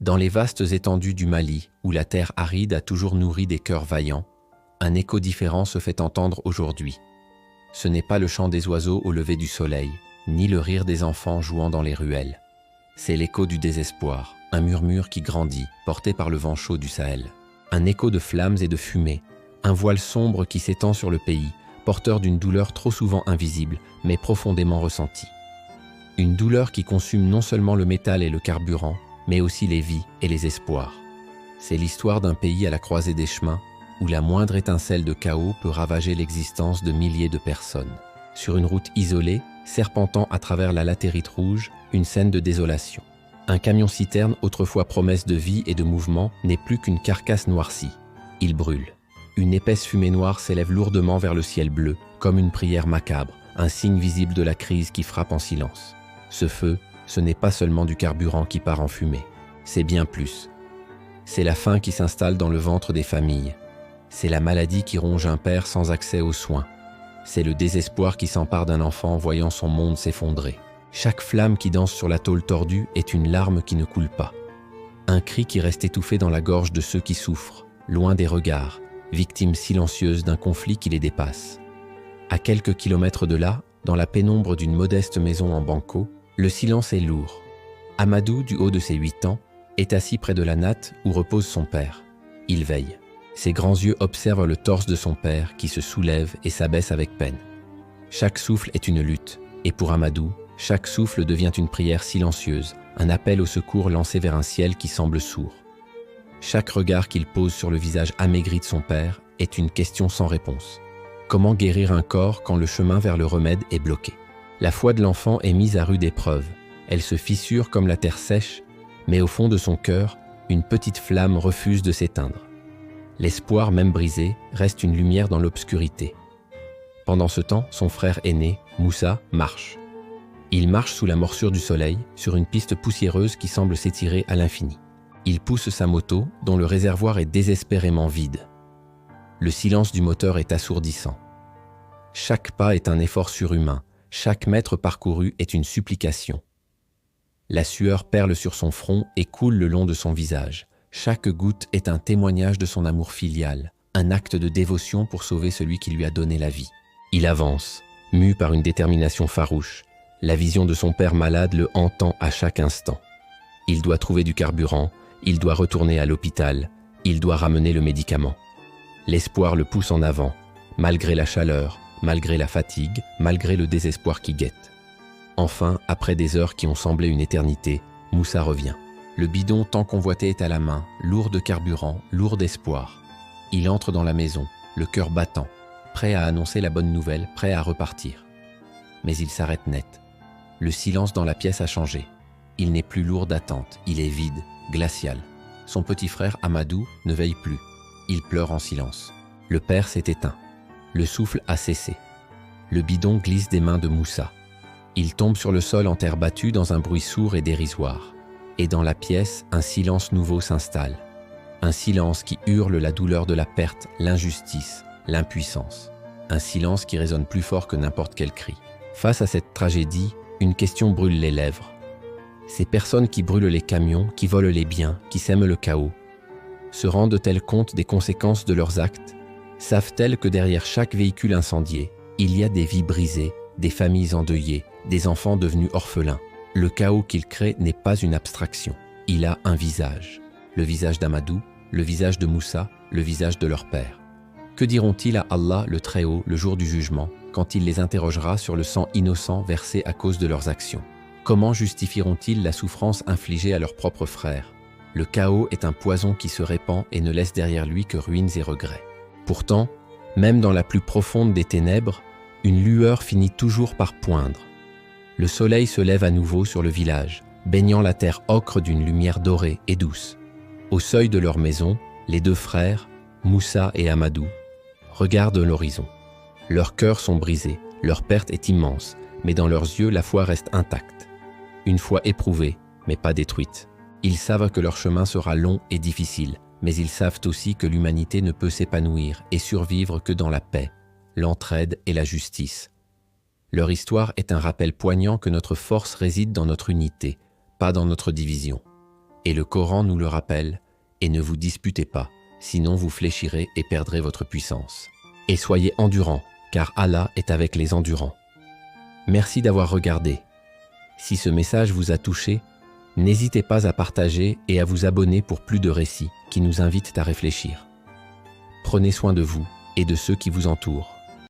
Dans les vastes étendues du Mali, où la terre aride a toujours nourri des cœurs vaillants, un écho différent se fait entendre aujourd'hui. Ce n'est pas le chant des oiseaux au lever du soleil, ni le rire des enfants jouant dans les ruelles. C'est l'écho du désespoir, un murmure qui grandit, porté par le vent chaud du Sahel. Un écho de flammes et de fumée, un voile sombre qui s'étend sur le pays, porteur d'une douleur trop souvent invisible, mais profondément ressentie. Une douleur qui consume non seulement le métal et le carburant, mais aussi les vies et les espoirs. C'est l'histoire d'un pays à la croisée des chemins, où la moindre étincelle de chaos peut ravager l'existence de milliers de personnes. Sur une route isolée, serpentant à travers la latérite rouge, une scène de désolation. Un camion-citerne, autrefois promesse de vie et de mouvement, n'est plus qu'une carcasse noircie. Il brûle. Une épaisse fumée noire s'élève lourdement vers le ciel bleu, comme une prière macabre, un signe visible de la crise qui frappe en silence. Ce feu, ce n'est pas seulement du carburant qui part en fumée, c'est bien plus. C'est la faim qui s'installe dans le ventre des familles. C'est la maladie qui ronge un père sans accès aux soins. C'est le désespoir qui s'empare d'un enfant voyant son monde s'effondrer. Chaque flamme qui danse sur la tôle tordue est une larme qui ne coule pas. Un cri qui reste étouffé dans la gorge de ceux qui souffrent, loin des regards, victimes silencieuses d'un conflit qui les dépasse. À quelques kilomètres de là, dans la pénombre d'une modeste maison en banco, le silence est lourd. Amadou, du haut de ses 8 ans, est assis près de la natte où repose son père. Il veille. Ses grands yeux observent le torse de son père qui se soulève et s'abaisse avec peine. Chaque souffle est une lutte, et pour Amadou, chaque souffle devient une prière silencieuse, un appel au secours lancé vers un ciel qui semble sourd. Chaque regard qu'il pose sur le visage amaigri de son père est une question sans réponse. Comment guérir un corps quand le chemin vers le remède est bloqué? La foi de l'enfant est mise à rude épreuve. Elle se fissure comme la terre sèche, mais au fond de son cœur, une petite flamme refuse de s'éteindre. L'espoir, même brisé, reste une lumière dans l'obscurité. Pendant ce temps, son frère aîné, Moussa, marche. Il marche sous la morsure du soleil, sur une piste poussiéreuse qui semble s'étirer à l'infini. Il pousse sa moto, dont le réservoir est désespérément vide. Le silence du moteur est assourdissant. Chaque pas est un effort surhumain, chaque mètre parcouru est une supplication. La sueur perle sur son front et coule le long de son visage. Chaque goutte est un témoignage de son amour filial, un acte de dévotion pour sauver celui qui lui a donné la vie. Il avance, mu par une détermination farouche. La vision de son père malade le hantant à chaque instant. Il doit trouver du carburant, il doit retourner à l'hôpital, il doit ramener le médicament. L'espoir le pousse en avant, malgré la chaleur, malgré la fatigue, malgré le désespoir qui guette. Enfin, après des heures qui ont semblé une éternité, Moussa revient. Le bidon tant convoité est à la main, lourd de carburant, lourd d'espoir. Il entre dans la maison, le cœur battant, prêt à annoncer la bonne nouvelle, prêt à repartir. Mais il s'arrête net. Le silence dans la pièce a changé. Il n'est plus lourd d'attente, il est vide, glacial. Son petit frère Amadou ne veille plus. Il pleure en silence. Le père s'est éteint. Le souffle a cessé. Le bidon glisse des mains de Moussa. Il tombe sur le sol en terre battue dans un bruit sourd et dérisoire. Et dans la pièce, un silence nouveau s'installe. Un silence qui hurle la douleur de la perte, l'injustice, l'impuissance. Un silence qui résonne plus fort que n'importe quel cri. Face à cette tragédie, une question brûle les lèvres. Ces personnes qui brûlent les camions, qui volent les biens, qui sèment le chaos, se rendent-elles compte des conséquences de leurs actes? Savent-elles que derrière chaque véhicule incendié, il y a des vies brisées, des familles endeuillées, des enfants devenus orphelins? Le chaos qu'ils créent n'est pas une abstraction. Il a un visage. Le visage d'Amadou, le visage de Moussa, le visage de leur père. Que diront-ils à Allah le Très-Haut le jour du jugement, quand il les interrogera sur le sang innocent versé à cause de leurs actions? Comment justifieront-ils la souffrance infligée à leurs propres frères? Le chaos est un poison qui se répand et ne laisse derrière lui que ruines et regrets. Pourtant, même dans la plus profonde des ténèbres, une lueur finit toujours par poindre. Le soleil se lève à nouveau sur le village, baignant la terre ocre d'une lumière dorée et douce. Au seuil de leur maison, les deux frères, Moussa et Amadou, regardent l'horizon. Leurs cœurs sont brisés, leur perte est immense, mais dans leurs yeux, la foi reste intacte. Une foi éprouvée, mais pas détruite. Ils savent que leur chemin sera long et difficile, mais ils savent aussi que l'humanité ne peut s'épanouir et survivre que dans la paix, l'entraide et la justice. Leur histoire est un rappel poignant que notre force réside dans notre unité, pas dans notre division. Et le Coran nous le rappelle, et ne vous disputez pas, sinon vous fléchirez et perdrez votre puissance. Et soyez endurants, car Allah est avec les endurants. Merci d'avoir regardé. Si ce message vous a touché, n'hésitez pas à partager et à vous abonner pour plus de récits qui nous invitent à réfléchir. Prenez soin de vous et de ceux qui vous entourent.